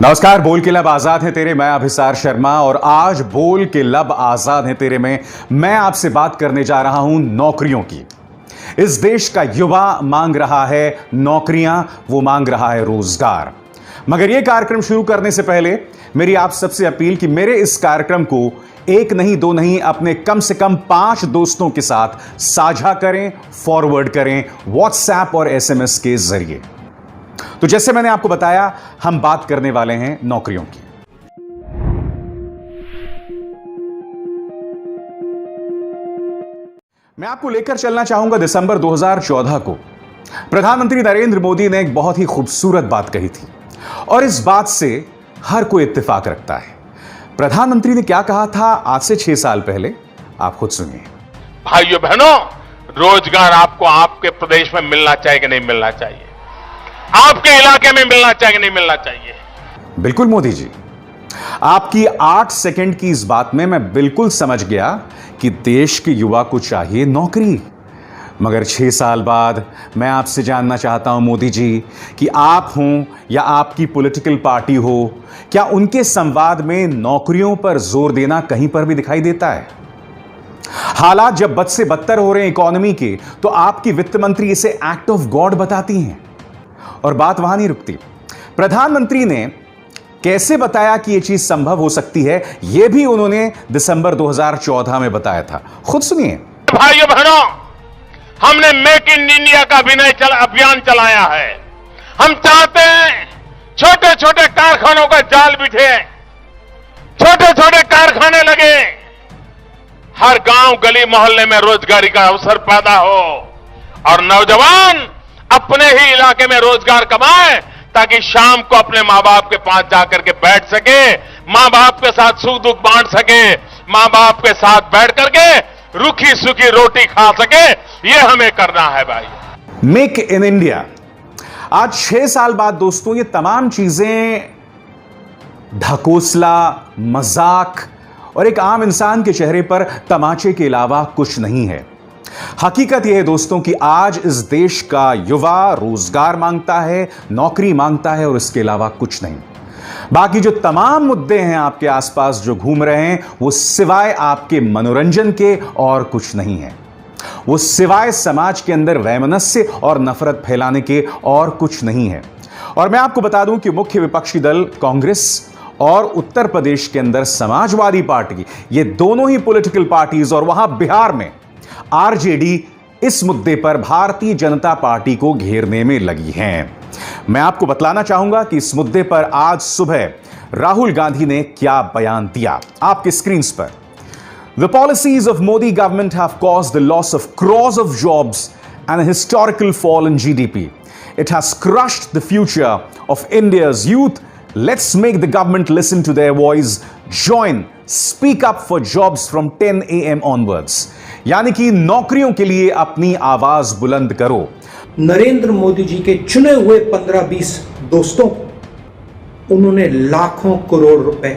नमस्कार। बोल के लब आजाद है तेरे, मैं अभिसार शर्मा। और आज बोल के लब आजाद है तेरे में मैं आपसे बात करने जा रहा हूं नौकरियों की। इस देश का युवा मांग रहा है नौकरियां, वो मांग रहा है रोजगार। मगर यह कार्यक्रम शुरू करने से पहले मेरी आप सबसे अपील कि मेरे इस कार्यक्रम को एक नहीं दो नहीं, अपने कम से कम 5 दोस्तों के साथ साझा करें, फॉरवर्ड करें व्हाट्सएप और एसएमएस के जरिए। तो जैसे मैंने आपको बताया, हम बात करने वाले हैं नौकरियों की। मैं आपको लेकर चलना चाहूंगा दिसंबर 2014 को। प्रधानमंत्री नरेंद्र मोदी ने एक बहुत ही खूबसूरत बात कही थी और इस बात से हर कोई इत्तेफाक रखता है। प्रधानमंत्री ने क्या कहा था आज से 6 साल पहले, आप खुद सुनिए। भाइयों बहनों, रोजगार आपको आपके प्रदेश में मिलना चाहिए कि नहीं मिलना चाहिए? आपके इलाके में मिलना चाहिए कि नहीं मिलना चाहिए? बिल्कुल मोदी जी, आपकी 8 सेकंड की इस बात में मैं बिल्कुल समझ गया कि देश के युवा को चाहिए नौकरी। मगर 6 साल बाद मैं आपसे जानना चाहता हूं मोदी जी कि आप हों या आपकी पॉलिटिकल पार्टी हो, क्या उनके संवाद में नौकरियों पर जोर देना कहीं पर भी दिखाई देता है? हालात जब बद से बदतर हो रहे हैं इकोनॉमी के, तो आपकी वित्त मंत्री इसे एक्ट ऑफ गॉड बताती हैं। और बात वहां नहीं रुकती। प्रधानमंत्री ने कैसे बताया कि यह चीज संभव हो सकती है, यह भी उन्होंने दिसंबर 2014 में बताया था। खुद सुनिए। भाइयों बहनों, हमने मेक इन इंडिया का अभियान चलाया है। हम चाहते हैं छोटे छोटे कारखानों का जाल बिछे, छोटे छोटे कारखाने लगे, हर गांव गली मोहल्ले में रोजगारी का अवसर पैदा हो और नौजवान अपने ही इलाके में रोजगार कमाए, ताकि शाम को अपने मां बाप के पास जाकर के बैठ सके, मां बाप के साथ सुख दुख बांट सके, मां बाप के साथ बैठ करके रूखी सूखी रोटी खा सके। ये हमें करना है भाई। Make in India. आज 6 साल बाद दोस्तों, ये तमाम चीजें ढकोसला, मजाक और एक आम इंसान के चेहरे पर तमाचे के अलावा कुछ नहीं है। हकीकत यह है दोस्तों कि आज इस देश का युवा रोजगार मांगता है, नौकरी मांगता है और इसके अलावा कुछ नहीं। बाकी जो तमाम मुद्दे हैं आपके आसपास जो घूम रहे हैं, वो सिवाय आपके मनोरंजन के और कुछ नहीं है। वो सिवाय समाज के अंदर वैमनस्य और नफरत फैलाने के और कुछ नहीं है। और मैं आपको बता दूं कि मुख्य विपक्षी दल कांग्रेस और उत्तर प्रदेश के अंदर समाजवादी पार्टी, ये दोनों ही पॉलिटिकल पार्टीज, और वहां बिहार में आरजेडी इस मुद्दे पर भारतीय जनता पार्टी को घेरने में लगी हैं। मैं आपको बतलाना चाहूंगा कि इस मुद्दे पर आज सुबह राहुल गांधी ने क्या बयान दिया। आपके स्क्रीन पर। The policies of Modi government have caused the loss of crores of jobs and a historical fall in GDP. It has crushed the future of India's youth. Let's make the government listen to their voice. Join, speak up for jobs from 10 AM onwards. यानी कि नौकरियों के लिए अपनी आवाज बुलंद करो। नरेंद्र मोदी जी के चुने हुए 15-20 दोस्तों को उन्होंने लाखों करोड़ रुपए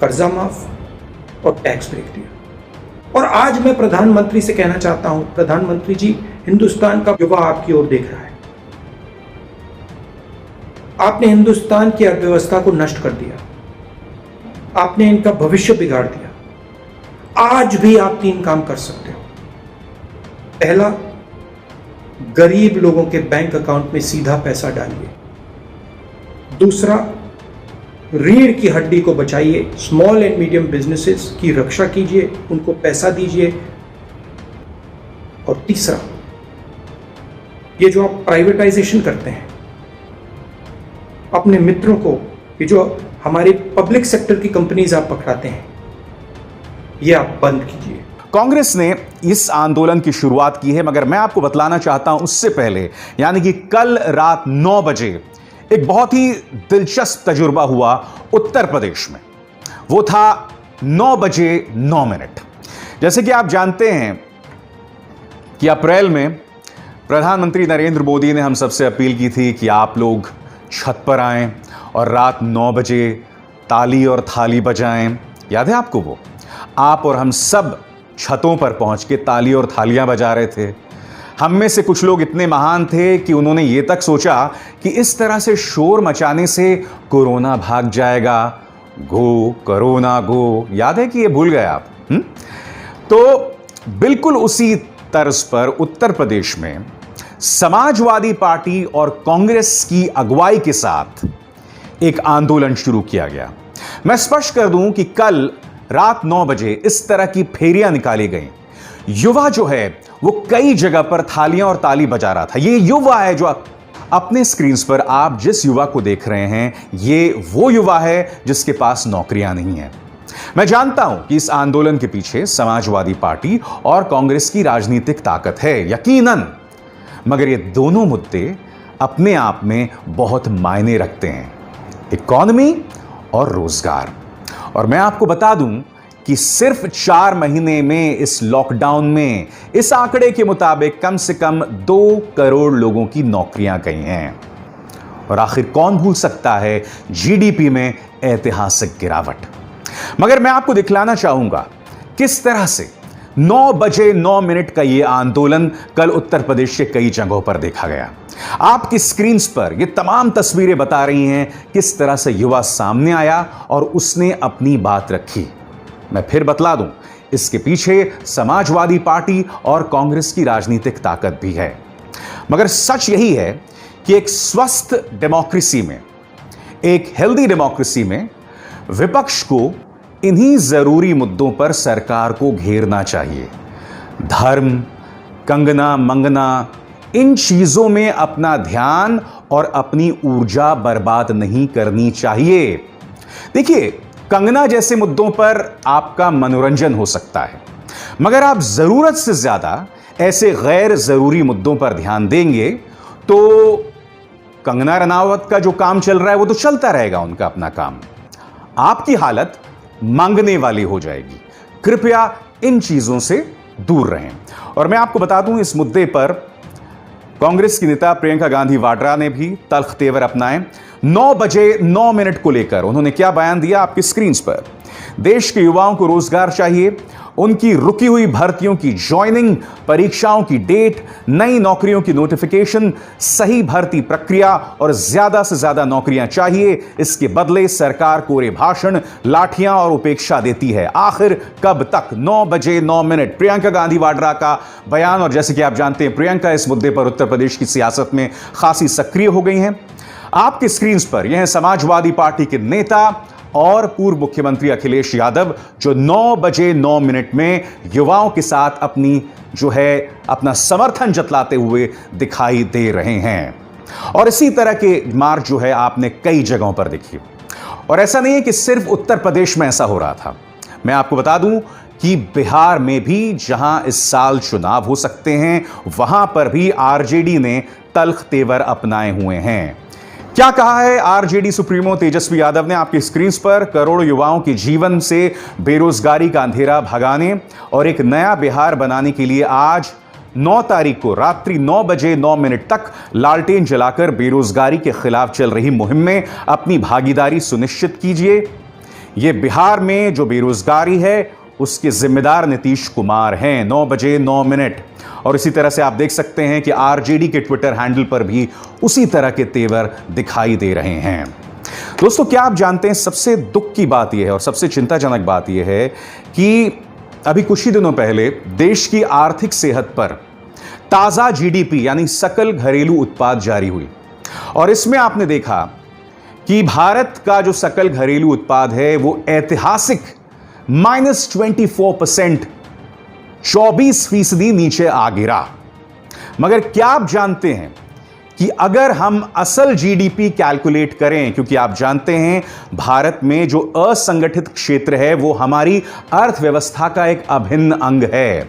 कर्जा माफ और टैक्स ब्रेक दिया। और आज मैं प्रधानमंत्री से कहना चाहता हूं, प्रधानमंत्री जी, हिंदुस्तान का युवा आपकी ओर देख रहा है। आपने हिंदुस्तान की अर्थव्यवस्था को नष्ट कर दिया, आपने इनका भविष्य बिगाड़ दिया। आज भी आप 3 काम कर सकते हो। पहला, गरीब लोगों के बैंक अकाउंट में सीधा पैसा डालिए। दूसरा, रीढ़ की हड्डी को बचाइए, स्मॉल एंड मीडियम बिजनेसेस की रक्षा कीजिए, उनको पैसा दीजिए। और तीसरा, ये जो आप प्राइवेटाइजेशन करते हैं, अपने मित्रों को, ये जो हमारे पब्लिक सेक्टर की कंपनीज आप पकड़ाते हैं, ये आप बंद कीजिए। कांग्रेस ने इस आंदोलन की शुरुआत की है, मगर मैं आपको बतलाना चाहता हूं उससे पहले, यानी कि कल रात 9 बजे एक बहुत ही दिलचस्प तजुर्बा हुआ उत्तर प्रदेश में। वो था 9 बजे 9 मिनट। जैसे कि आप जानते हैं कि अप्रैल में प्रधानमंत्री नरेंद्र मोदी ने हम सबसे अपील की थी कि आप लोग छत पर आएं और रात 9 बजे ताली और थाली बजाएं। याद है आपको वो? आप और हम सब छतों पर पहुंच के ताली और थालियां बजा रहे थे। हम में से कुछ लोग इतने महान थे कि उन्होंने ये तक सोचा कि इस तरह से शोर मचाने से कोरोना भाग जाएगा। गो कोरोना गो, याद है कि ये भूल गए आप? तो बिल्कुल उसी तर्ज पर उत्तर प्रदेश में समाजवादी पार्टी और कांग्रेस की अगुवाई के साथ एक आंदोलन शुरू किया गया। मैं स्पष्ट कर दूं कि कल रात 9 बजे इस तरह की फेरियां निकाली गई। युवा जो है वो कई जगह पर थालियां और ताली बजा रहा था। ये युवा है जो अपने स्क्रीन पर आप जिस युवा को देख रहे हैं, ये वो युवा है जिसके पास नौकरियां नहीं है। मैं जानता हूं कि इस आंदोलन के पीछे समाजवादी पार्टी और कांग्रेस की राजनीतिक ताकत है, यकीनन, मगर ये दोनों मुद्दे अपने आप में बहुत मायने रखते हैं, इकॉनमी और रोजगार। और मैं आपको बता दूं कि सिर्फ 4 महीने में इस लॉकडाउन में इस आंकड़े के मुताबिक कम से कम 2 करोड़ लोगों की नौकरियां गई हैं। और आखिर कौन भूल सकता है जीडीपी में ऐतिहासिक गिरावट। मगर मैं आपको दिखलाना चाहूंगा किस तरह से 9 बजे 9 मिनट का यह आंदोलन कल उत्तर प्रदेश के कई जगहों पर देखा गया। आपकी स्क्रीन पर यह तमाम तस्वीरें बता रही हैं किस तरह से युवा सामने आया और उसने अपनी बात रखी। मैं फिर बतला दूं, इसके पीछे समाजवादी पार्टी और कांग्रेस की राजनीतिक ताकत भी है। मगर सच यही है कि एक स्वस्थ डेमोक्रेसी में, एक हेल्दी डेमोक्रेसी में विपक्ष को इन्हीं जरूरी मुद्दों पर सरकार को घेरना चाहिए। धर्म, कंगना मंगना, इन चीजों में अपना ध्यान और अपनी ऊर्जा बर्बाद नहीं करनी चाहिए। देखिए, कंगना जैसे मुद्दों पर आपका मनोरंजन हो सकता है, मगर आप जरूरत से ज्यादा ऐसे गैर जरूरी मुद्दों पर ध्यान देंगे तो कंगना रनावत का जो काम चल रहा है वो तो चलता रहेगा, उनका अपना काम। आपकी हालत मांगने वाली हो जाएगी। कृपया इन चीजों से दूर रहें। और मैं आपको बता दूं, इस मुद्दे पर कांग्रेस की नेता प्रियंका गांधी वाड्रा ने भी तल्ख तेवर अपनाए। 9 बजे 9 मिनट को लेकर उन्होंने क्या बयान दिया आपकी स्क्रीन पर। देश के युवाओं को रोजगार चाहिए, उनकी रुकी हुई भर्तियों की ज्वाइनिंग, परीक्षाओं की डेट, नई नौकरियों की नोटिफिकेशन, सही भर्ती प्रक्रिया और ज्यादा से ज्यादा नौकरियां चाहिए। इसके बदले सरकार कोरे भाषण, लाठियां और उपेक्षा देती है। आखिर कब तक? 9 बजे 9 मिनट, प्रियंका गांधी वाड्रा का बयान। और जैसे कि आप जानते हैं, प्रियंका इस मुद्दे पर उत्तर प्रदेश की सियासत में खासी सक्रिय हो गई हैं। आपकी स्क्रीन पर यह समाजवादी पार्टी के नेता और पूर्व मुख्यमंत्री अखिलेश यादव, जो 9 बजे 9 मिनट में युवाओं के साथ अपना समर्थन जतलाते हुए दिखाई दे रहे हैं। और इसी तरह के मार्च जो है आपने कई जगहों पर देखी। और ऐसा नहीं है कि सिर्फ उत्तर प्रदेश में ऐसा हो रहा था। मैं आपको बता दूं कि बिहार में भी, जहां इस साल चुनाव हो सकते हैं, वहां पर भी आरजेडी ने तल्ख तेवर अपनाए हुए हैं। क्या कहा है आरजेडी सुप्रीमो तेजस्वी यादव ने आपकी स्क्रीन पर? करोड़ों युवाओं के जीवन से बेरोजगारी का अंधेरा भगाने और एक नया बिहार बनाने के लिए आज 9 तारीख को रात्रि 9 बजे 9 मिनट तक लालटेन जलाकर बेरोजगारी के खिलाफ चल रही मुहिम में अपनी भागीदारी सुनिश्चित कीजिए। यह बिहार में जो बेरोजगारी है उसके जिम्मेदार नीतीश कुमार हैं। 9 बजे 9 मिनट। और इसी तरह से आप देख सकते हैं कि आरजेडी के ट्विटर हैंडल पर भी उसी तरह के तेवर दिखाई दे रहे हैं। दोस्तों, क्या आप जानते हैं, सबसे दुख की बात यह है और सबसे चिंताजनक बात यह है कि अभी कुछ ही दिनों पहले देश की आर्थिक सेहत पर ताजा जीडीपी यानी सकल घरेलू उत्पाद जारी हुई। और इसमें आपने देखा कि भारत का जो सकल घरेलू उत्पाद है वो ऐतिहासिक -24%, 24% नीचे आ गिरा। मगर क्या आप जानते हैं कि अगर हम असल जीडीपी कैलकुलेट करें, क्योंकि आप जानते हैं भारत में जो असंगठित क्षेत्र है वो हमारी अर्थव्यवस्था का एक अभिन्न अंग है।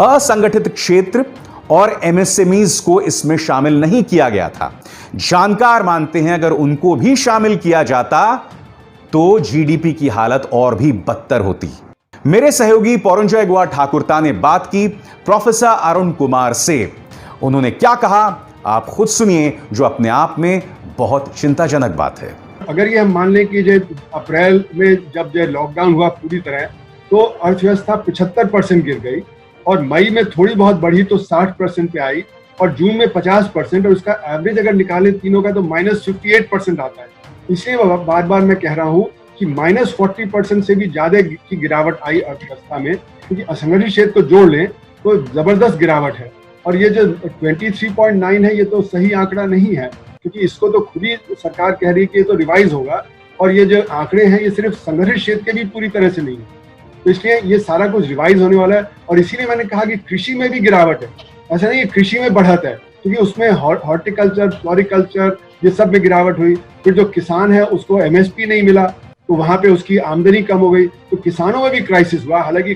असंगठित क्षेत्र और एमएसएमईज को इसमें शामिल नहीं किया गया था। जानकार मानते हैं अगर उनको भी शामिल किया जाता तो जीडीपी की हालत और भी बदतर होती। मेरे सहयोगी पौरंजय गुआ ठाकुरता ने बात की प्रोफेसर अरुण कुमार से। उन्होंने क्या कहा आप खुद सुनिए, जो अपने आप में बहुत चिंताजनक बात है। अगर ये हम मान लें कि जो अप्रैल में जब जो लॉकडाउन हुआ पूरी तरह, तो अर्थव्यवस्था 75% गिर गई और मई में थोड़ी बहुत बढ़ी तो 60% पे आई और जून में 50%, और उसका एवरेज अगर निकाले तीनों का तो -58% आता है। इसलिए बार बार मैं कह रहा हूं कि -40% से भी ज्यादा की गिरावट आई अर्थव्यवस्था में, क्योंकि असंगठित क्षेत्र को जोड़ लें तो जबरदस्त गिरावट है। और ये जो 23.9 है ये तो सही आंकड़ा नहीं है, क्योंकि इसको तो खुद ही सरकार कह रही है कि ये तो रिवाइज होगा, और ये जो आंकड़े हैं ये सिर्फ संगठित क्षेत्र के भी पूरी तरह से नहीं है। तो इसलिए ये सारा कुछ रिवाइज होने वाला है। और इसीलिए मैंने कहा कि कृषि में भी गिरावट है, ऐसा नहीं है कृषि में बढ़त है, क्योंकि उसमें हॉर्टिकल्चर, फ्लोरिकल्चर, ये सब में गिरावट हुई। फिर जो किसान है उसको एमएसपी नहीं मिला तो वहां पे उसकी आमदनी कम हो गई, तो किसानों में भी क्राइसिस हुआ। हालांकि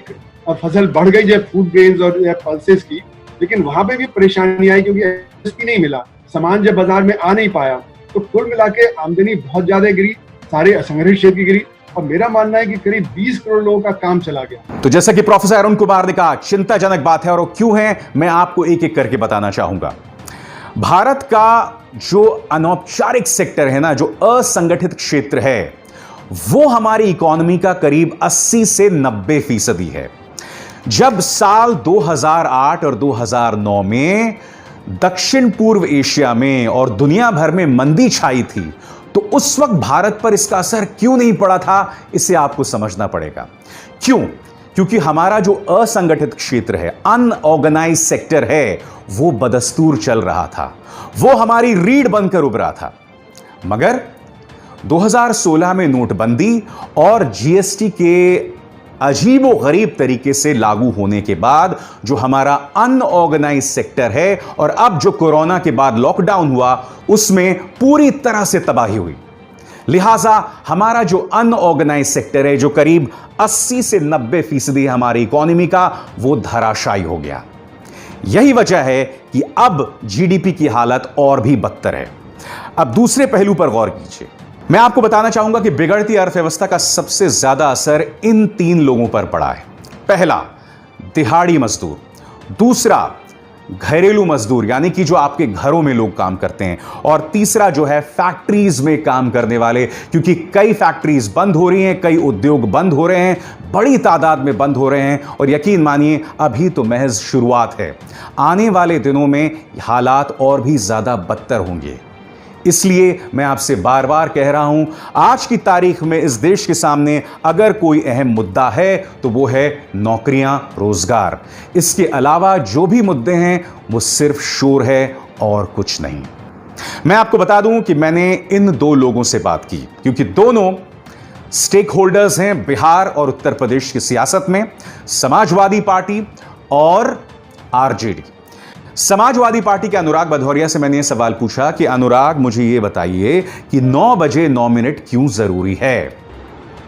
फसल बढ़ गई जब फूड ग्रेन्स और पल्सेस की, लेकिन वहां पे भी परेशानी आई क्योंकि एमएसपी नहीं मिला, सामान जब बाजार में आ नहीं पाया। तो कुल मिला के आमदनी बहुत ज्यादा गिरी, सारे असंगठित क्षेत्र की गिरी। और मेरा मानना है कि करीब 20 करोड़ लोगों का काम चला गया। तो जैसा कि प्रोफेसर अरुण कुमार ने कहा, चिंताजनक बात है, और वो क्यों है मैं आपको एक एक करके बताना चाहूंगा। भारत का जो अनौपचारिक सेक्टर है ना, जो असंगठित क्षेत्र है, वो हमारी इकोनॉमी का करीब 80 से 90% है। जब साल 2008 और 2009 में दक्षिण पूर्व एशिया में और दुनिया भर में मंदी छाई थी, तो उस वक्त भारत पर इसका असर क्यों नहीं पड़ा था, इसे आपको समझना पड़ेगा। क्यों? क्योंकि हमारा जो असंगठित क्षेत्र है, अनऑर्गेनाइज सेक्टर है, वो बदस्तूर चल रहा था, वो हमारी रीढ़ बनकर उभरा था। मगर 2016 में नोटबंदी और जीएसटी के अजीबो गरीब तरीके से लागू होने के बाद जो हमारा अनऑर्गेनाइज सेक्टर है, और अब जो कोरोना के बाद लॉकडाउन हुआ, उसमें पूरी तरह से तबाही हुई। लिहाजा हमारा जो अनऑर्गेनाइज सेक्टर है, जो करीब 80 से 90% हमारी इकोनॉमी का, वो धराशायी हो गया। यही वजह है कि अब जीडीपी की हालत और भी बदतर है। अब दूसरे पहलू पर गौर कीजिए। मैं आपको बताना चाहूंगा कि बिगड़ती अर्थव्यवस्था का सबसे ज्यादा असर इन 3 लोगों पर पड़ा है। पहला, दिहाड़ी मजदूर। दूसरा, घरेलू मजदूर, यानी कि जो आपके घरों में लोग काम करते हैं। और तीसरा जो है, फैक्ट्रीज में काम करने वाले, क्योंकि कई फैक्ट्रीज बंद हो रही हैं, कई उद्योग बंद हो रहे हैं, बड़ी तादाद में बंद हो रहे हैं। और यकीन मानिए, अभी तो महज शुरुआत है, आने वाले दिनों में हालात और भी ज्यादा बदतर होंगे। इसलिए मैं आपसे बार बार कह रहा हूं, आज की तारीख में इस देश के सामने अगर कोई अहम मुद्दा है तो वो है नौकरियां, रोजगार। इसके अलावा जो भी मुद्दे हैं वो सिर्फ शोर है और कुछ नहीं। मैं आपको बता दूं कि मैंने इन 2 लोगों से बात की, क्योंकि दोनों स्टेक होल्डर्स हैं बिहार और उत्तर प्रदेश की सियासत में, समाजवादी पार्टी और आरजेडी। समाजवादी पार्टी के अनुराग भदौरिया से मैंने यह सवाल पूछा कि अनुराग, मुझे यह बताइए कि 9 बजे 9 मिनट क्यों जरूरी है?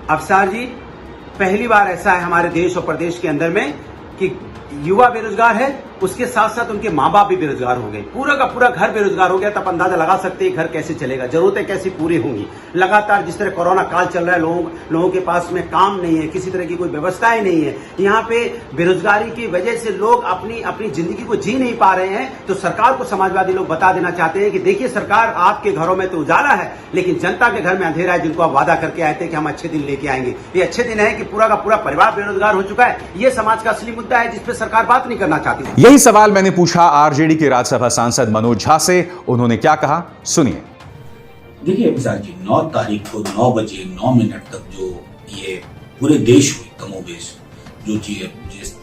अफसार जी, पहली बार ऐसा है हमारे देश और प्रदेश के अंदर में कि युवा बेरोजगार है, उसके साथ साथ उनके माँ बाप भी बेरोजगार हो गए, पूरा का पूरा घर बेरोजगार हो गया। तब अंदाजा लगा सकते हैं घर कैसे चलेगा, जरूरतें कैसे पूरी होंगी। लगातार जिस तरह कोरोना काल चल रहा है, लोगों के पास में काम नहीं है, किसी तरह की कोई व्यवस्थाएं नहीं है। यहाँ पे बेरोजगारी की वजह से लोग अपनी जिंदगी को जी नहीं पा रहे हैं। तो सरकार को समाजवादी लोग बता देना चाहते हैं कि देखिए सरकार, आपके घरों में तो उजाला है, लेकिन जनता के घर में अंधेरा है, जिनको आप वादा करके आए थे कि हम अच्छे दिन लेके आएंगे। ये अच्छे दिन है कि पूरा का पूरा परिवार बेरोजगार हो चुका है। ये समाज का असली मुद्दा है जिसपे सरकार बात नहीं करना चाहती। यही सवाल मैंने पूछा आरजेडी के राज्यसभा सांसद मनोज झा से। उन्होंने क्या कहा, सुनिए। देखिए अफसार जी, 9 तारीख को 9 बजे 9 मिनट तक जो ये पूरे देश हुई कमोबेश, जो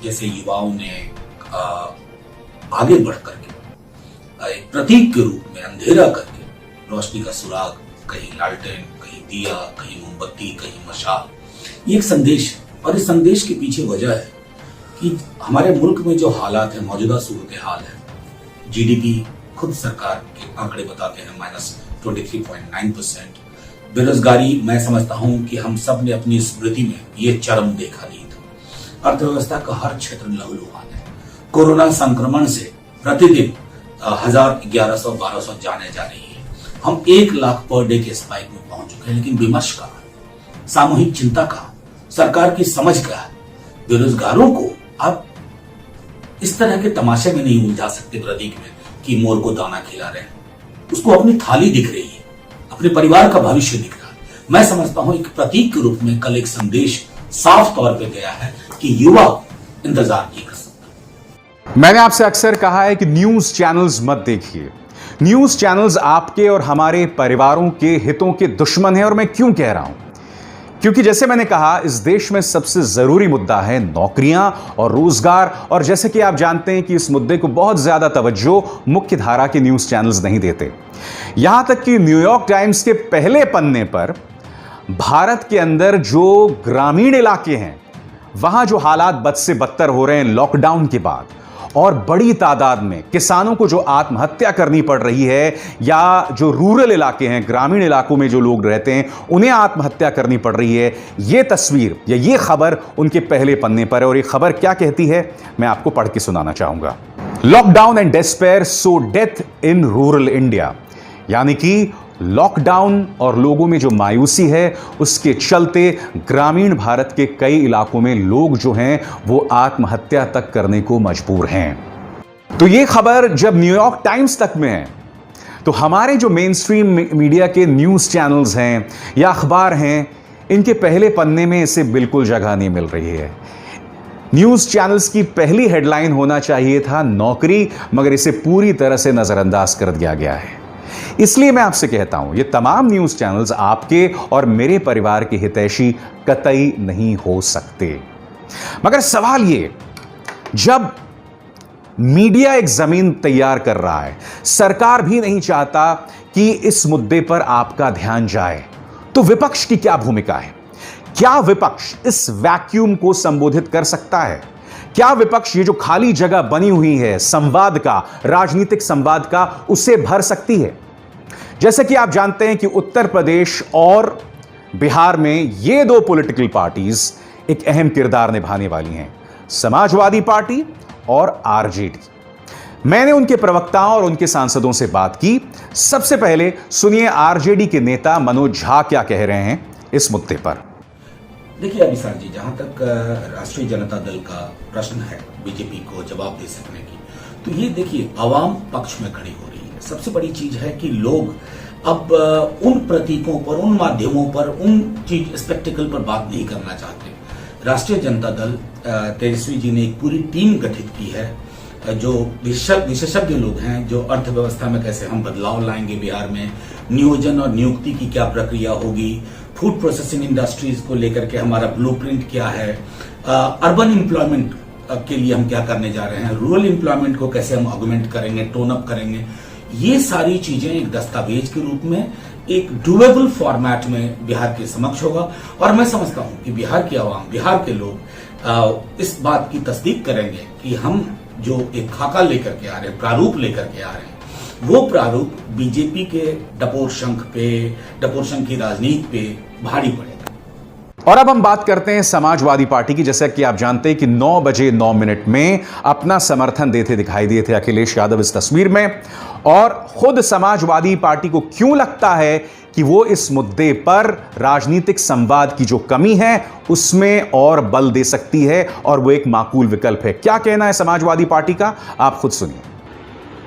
जैसे युवाओं ने आगे बढ़ करके एक प्रतीक के रूप में अंधेरा करके रोशनी का सुराग, कहीं लालटेन, कहीं दिया, कहीं मोमबत्ती, कहीं मशाल, ये एक संदेश है। और इस संदेश के पीछे वजह है कि हमारे मुल्क में जो हालात है, मौजूदा सूरत हाल है, जीडीपी खुद सरकार के आंकड़े बताते हैं -23.9%। बेरोजगारी, मैं समझता हूं कि हम सब ने अपनी स्मृति में ये चरम देखा नहीं था। अर्थव्यवस्था का हर क्षेत्र लहूलुहान है। कोरोना संक्रमण से प्रतिदिन 1000, 1100, 1200 जाने जा रही है। हम 1 लाख पर डे के स्पाइक में पहुंच चुके हैं, लेकिन विमर्श कहाँ, सामूहिक चिंता कहाँ, सरकार की समझ कहाँ? बेरोजगारों को आप इस तरह के तमाशे में नहीं उलझा सकते प्रतीक में कि मोर को दाना खिला रहे हैं। उसको अपनी थाली दिख रही है, अपने परिवार का भविष्य दिख रहा है। मैं समझता हूं एक प्रतीक के रूप में कल एक संदेश साफ तौर पे गया है कि युवा इंतजार नहीं कर सकता। मैंने आपसे अक्सर कहा है कि न्यूज चैनल्स मत देखिए। न्यूज चैनल्स आपके और हमारे परिवारों के हितों के दुश्मन हैं। और मैं क्यों कह रहा हूं? क्योंकि जैसे मैंने कहा, इस देश में सबसे जरूरी मुद्दा है नौकरियां और रोजगार। और जैसे कि आप जानते हैं कि इस मुद्दे को बहुत ज्यादा तवज्जो मुख्य धारा के न्यूज चैनल्स नहीं देते। यहां तक कि न्यूयॉर्क टाइम्स के पहले पन्ने पर भारत के अंदर जो ग्रामीण इलाके हैं, वहां जो हालात बद से बदतर हो रहे हैं लॉकडाउन के बाद, और बड़ी तादाद में किसानों को जो आत्महत्या करनी पड़ रही है, या जो रूरल इलाके हैं, ग्रामीण इलाकों में जो लोग रहते हैं, उन्हें आत्महत्या करनी पड़ रही है, यह तस्वीर या यह खबर उनके पहले पन्ने पर है। और यह खबर क्या कहती है, मैं आपको पढ़ के सुनाना चाहूंगा। Lockdown and despair so death in rural India, यानी कि लॉकडाउन और लोगों में जो मायूसी है, उसके चलते ग्रामीण भारत के कई इलाकों में लोग जो हैं वो आत्महत्या तक करने को मजबूर हैं। तो ये खबर जब न्यूयॉर्क टाइम्स तक में है, तो हमारे जो मेन स्ट्रीम मीडिया के न्यूज चैनल्स हैं या अखबार हैं, इनके पहले पन्ने में इसे बिल्कुल जगह नहीं मिल रही है। न्यूज चैनल्स की पहली हेडलाइन होना चाहिए था नौकरी, मगर इसे पूरी तरह से नजरअंदाज कर दिया गया है। इसलिए मैं आपसे कहता हूं, ये तमाम न्यूज चैनल्स आपके और मेरे परिवार के हितैषी कतई नहीं हो सकते। मगर सवाल ये, जब मीडिया एक जमीन तैयार कर रहा है, सरकार भी नहीं चाहता कि इस मुद्दे पर आपका ध्यान जाए, तो विपक्ष की क्या भूमिका है? क्या विपक्ष इस वैक्यूम को संबोधित कर सकता है? क्या विपक्ष ये जो खाली जगह बनी हुई है संवाद का, राजनीतिक संवाद का, उसे भर सकती है? जैसे कि आप जानते हैं कि उत्तर प्रदेश और बिहार में ये दो पॉलिटिकल पार्टीज एक अहम किरदार निभाने वाली हैं, समाजवादी पार्टी और आरजेडी। मैंने उनके प्रवक्ताओं और उनके सांसदों से बात की। सबसे पहले सुनिए आरजेडी के नेता मनोज झा क्या कह रहे हैं इस मुद्दे पर। देखिए अभिसार जी, जहां तक राष्ट्रीय जनता दल का प्रश्न है बीजेपी को जवाब दे सकने की, तो ये देखिए आवाम पक्ष में खड़ी हो रही है। सबसे बड़ी चीज है कि लोग अब उन प्रतीकों पर, उन माध्यमों पर, उन चीज स्पेक्टिकल पर बात नहीं करना चाहते। राष्ट्रीय जनता दल तेजस्वी जी ने एक पूरी टीम गठित की है, जो विशेषज्ञ लोग हैं, जो अर्थव्यवस्था में कैसे हम बदलाव लाएंगे, बिहार में नियोजन और नियुक्ति की क्या प्रक्रिया होगी, फूड प्रोसेसिंग इंडस्ट्रीज को लेकर के हमारा ब्लूप्रिंट क्या है, अर्बन एम्प्लॉयमेंट के लिए हम क्या करने जा रहे हैं, रूरल एम्प्लॉयमेंट को कैसे हम ऑगमेंट करेंगे, टोन अप करेंगे, ये सारी चीजें एक दस्तावेज के रूप में एक डुएबल फॉर्मेट में बिहार के समक्ष होगा। और मैं समझता हूं कि बिहार की आवाम, बिहार के लोग इस बात की तस्दीक करेंगे कि हम जो एक खाका लेकर के आ रहे हैं, प्रारूप लेकर के आ रहे हैं, वो प्रारूप बीजेपी के डपोर शंख की राजनीति पे भारी पड़ेगा। और अब हम बात करते हैं समाजवादी पार्टी की। जैसा कि आप जानते हैं कि 9 बजे 9 मिनट में अपना समर्थन देते दिखाई दिए थे अखिलेश यादव इस तस्वीर में। और खुद समाजवादी पार्टी को क्यों लगता है कि वो इस मुद्दे पर राजनीतिक संवाद की जो कमी है उसमें और बल दे सकती है, और वो एक माकूल विकल्प है। क्या कहना है समाजवादी पार्टी का, आप खुद सुनिए।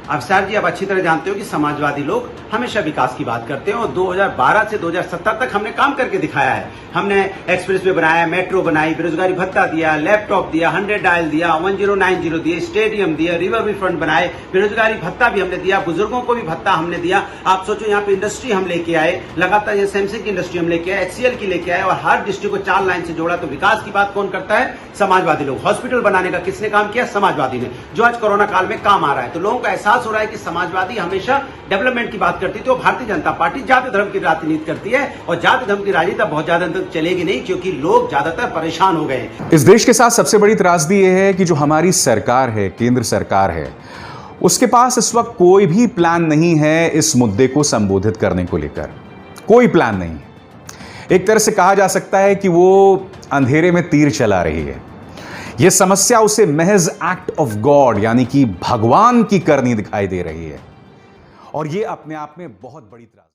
अफसार जी, आप अच्छी तरह जानते हो कि समाजवादी लोग हमेशा विकास की बात करते हैं, और 2012 से 2017 तक हमने काम करके दिखाया है। हमने एक्सप्रेस वे बनाया, मेट्रो बनाई, बेरोजगारी भत्ता दिया, लैपटॉप दिया, 100 डायल दिया, 1090 दिए, स्टेडियम दिया, रिवर भी फ्रंट बनाए, बेरोजगारी भत्ता भी हमने दिया, बुजुर्गों को भी भत्ता हमने दिया। आप सोचो, यहाँ पे इंडस्ट्री हम लेके आए, लगातार ये सैमसंग की इंडस्ट्री हम लेके आए, HCL की लेके आए, और हर डिस्ट्रिक्ट को 4 लाइन से जोड़ा। तो विकास की बात कौन करता है? समाजवादी लोग। हॉस्पिटल बनाने का किसने काम किया? समाजवादी ने, जो आज कोरोना काल में काम आ रहा है। तो लोगों को एहसास हो रहा है कि समाजवादी हमेशा डेवलपमेंट की बात करती थी, और भारतीय जनता पार्टी जाति धर्म की राजनीति करती है, और जाति धर्म की राजनीति बहुत ज्यादा तक चलेगी नहीं, क्योंकि लोग ज्यादातर परेशान हो गए। इस देश के साथ सबसे बड़ी त्रासदी यह है कि जो हमारी सरकार है, केंद्र सरकार है, उसके पास इस वक्त कोई भी प्लान नहीं है इस मुद्दे को संबोधित करने को लेकर। कोई प्लान नहीं है। एक तरह से कहा जा सकता है कि वो अंधेरे में तीर चला रही है। यह समस्या उसे महज एक्ट ऑफ गॉड, यानी कि भगवान की करनी दिखाई दे रही है, और यह अपने आप में बहुत बड़ी त्रासदी।